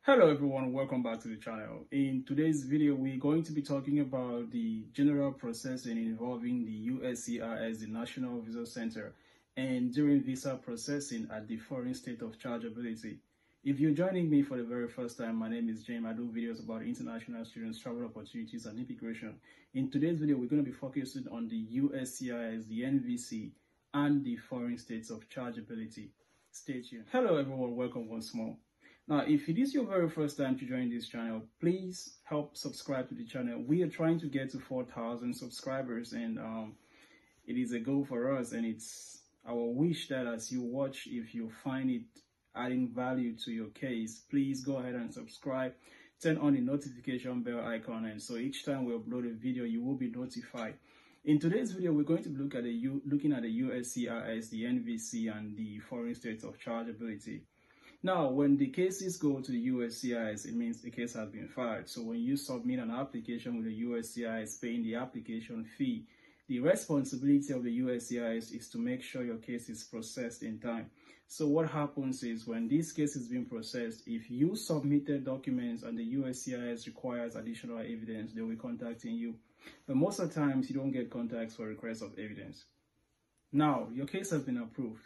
Hello everyone, welcome back to the channel. In today's video, we're going to be talking about the general processing involving the USCIS, the National Visa Center, and during visa processing at the foreign state of chargeability. If you're joining me for the very first time, my name is James. I do videos about international students, travel opportunities, and immigration. In today's video, we're going to be focusing on the USCIS, the NVC, and the foreign states of chargeability. Stay tuned. Hello everyone, welcome once more. Now, if it is your very first time to join this channel, please help subscribe to the channel. We are trying to get to 4,000 subscribers, and it is a goal for us, and it's our wish that as you watch, if you find it adding value to your case, please go ahead and subscribe, turn on the notification bell icon, and so each time we upload a video, you will be notified. In today's video, we're going to look at looking at the USCIS, the NVC, and the foreign states of chargeability. Now, when the cases go to the USCIS, it means the case has been filed. So when you submit an application with the USCIS paying the application fee, the responsibility of the USCIS is to make sure your case is processed in time. So what happens is when this case is being processed, if you submitted documents and the USCIS requires additional evidence, they will be contacting you. But most of the times, you don't get contacts for requests of evidence. Now, your case has been approved.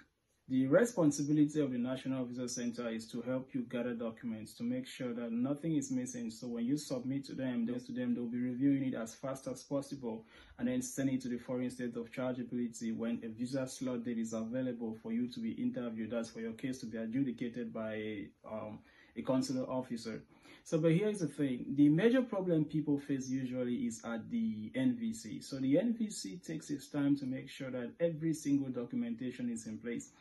The responsibility of the National Visa Center is to help you gather documents to make sure that nothing is missing. So when you submit to them, they'll be reviewing it as fast as possible and then send it to the foreign state of chargeability when a visa slot date is available for you to be interviewed. That's for your case to be adjudicated by a consular officer. So, but here's the thing. The major problem people face usually is at the NVC. So the NVC takes its time to make sure that every single documentation is in place.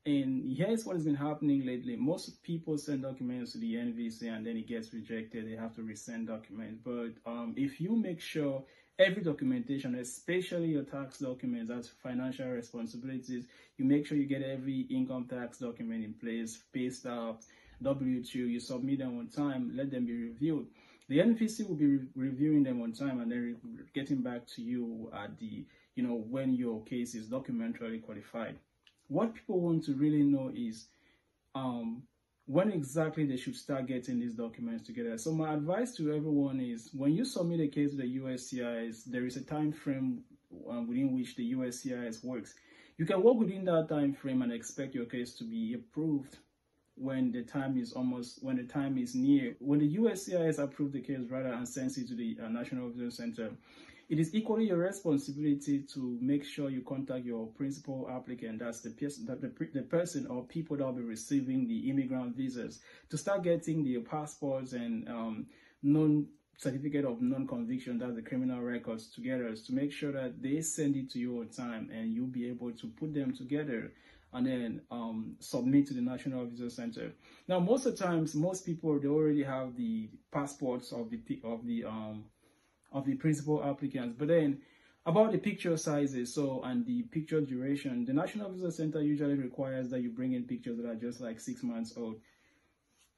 And here's what has been happening lately. Most people send documents to the NVC and then it gets rejected. They have to resend documents. But if you make sure every documentation, especially your tax documents, that's financial responsibilities, you make sure you get every income tax document in place, pay stubs, W2, you submit them on time, let them be reviewed. The NVC will be reviewing them on time and then getting back to you at the, when your case is documentarily qualified. What people want to really know is when exactly they should start getting these documents together. So my advice to everyone is when you submit a case to the USCIS, there is a time frame within which the USCIS works. You can work within that time frame and expect your case to be approved when the time is near. When the USCIS approves the case rather and sends it to the National Visa Center, it is equally your responsibility to make sure you contact your principal applicant, that's the person or people that will be receiving the immigrant visas, to start getting the passports and certificate of non-conviction, that's the criminal records, together, to make sure that they send it to you on time and you'll be able to put them together and then submit to the National Visa Center. Now, most of the times, most people, they already have the passports of the principal applicants, but then about the picture sizes and the picture duration, the National Visa Center usually requires that you bring in pictures that are just like 6 months old.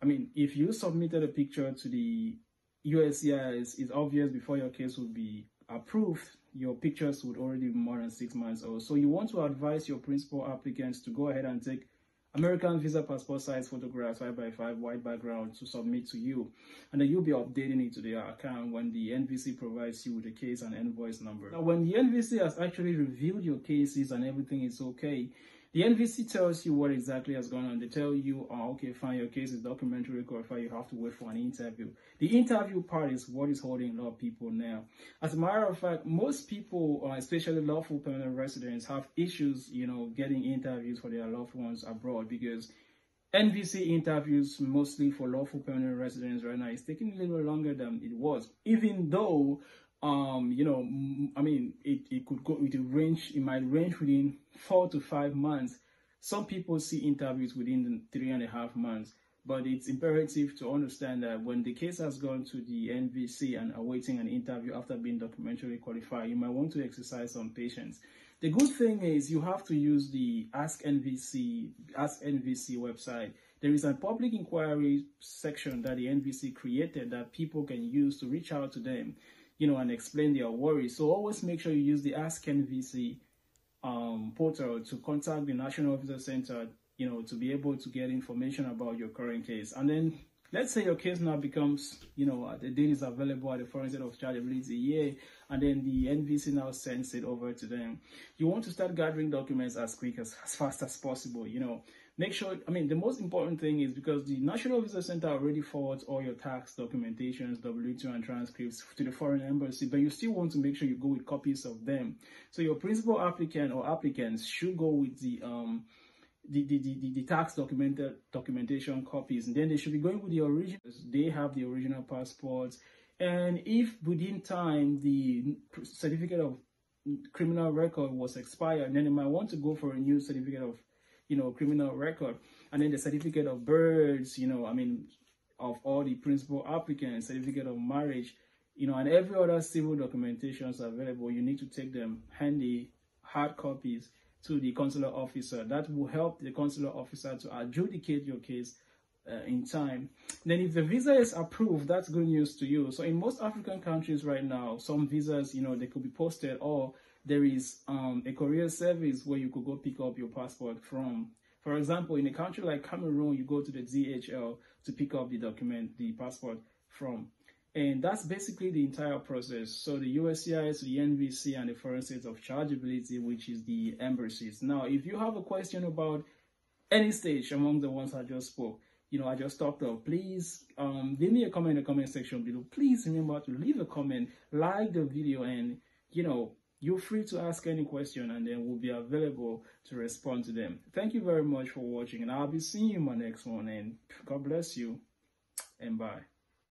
I mean, if you submitted a picture to the USCIS, it's obvious before your case will be approved, your pictures would already be more than 6 months old. So you want to advise your principal applicants to go ahead and take American visa passport size photographs 5x5 white background to submit to you, and then you'll be updating it to their account when the NVC provides you with a case and invoice number. Now, when the NVC has actually reviewed your cases and everything is okay, the NVC tells you what exactly has gone on. They tell you, okay, fine, your case is documentary qualified, you have to wait for an interview. The interview part is what is holding a lot of people now. As a matter of fact, most people, especially lawful permanent residents, have issues, getting interviews for their loved ones abroad, because NVC interviews mostly for lawful permanent residents right now is taking a little longer than it was, even though it might range within 4 to 5 months. Some people see interviews within 3.5 months, but it's imperative to understand that when the case has gone to the NVC and awaiting an interview after being documentarily qualified, you might want to exercise some patience. The good thing is you have to use the Ask NVC website. There is a public inquiry section that the NVC created that people can use to reach out to them, and explain their worries. So always make sure you use the Ask NVC portal to contact the National Visa Center, to be able to get information about your current case. And then let's say your case now becomes, the date is available at the foreign state of chargeability, and then the NVC now sends it over to them. You want to start gathering documents as fast as possible, Make sure, the most important thing is, because the National Visa Center already forwards all your tax documentations, W-2 and transcripts to the foreign embassy, but you still want to make sure you go with copies of them. So your principal applicant or applicants should go with the tax documentation copies, and then they should be going with the originals. They have the original passports, and if within time the certificate of criminal record was expired, then they might want to go for a new certificate of criminal record, and then the certificate of births, of all the principal applicants, certificate of marriage, and every other civil documentations available. You need to take them handy, hard copies, to the consular officer. That will help the consular officer to adjudicate your case in time. Then if the visa is approved, that's good news to you. So in most African countries right now, some visas, they could be posted, or there is a courier service where you could go pick up your passport from. For example, in a country like Cameroon, you go to the DHL to pick up the passport from. And that's basically the entire process. So the USCIS, the NVC, and the foreign state of chargeability, which is the embassies. Now, if you have a question about any stage among the ones I just spoke, I just talked of, please leave me a comment in the comment section below. Please remember to leave a comment, like the video, and you're free to ask any question, and then we'll be available to respond to them. Thank you very much for watching, and I'll be seeing you in my next one, and God bless you, and bye.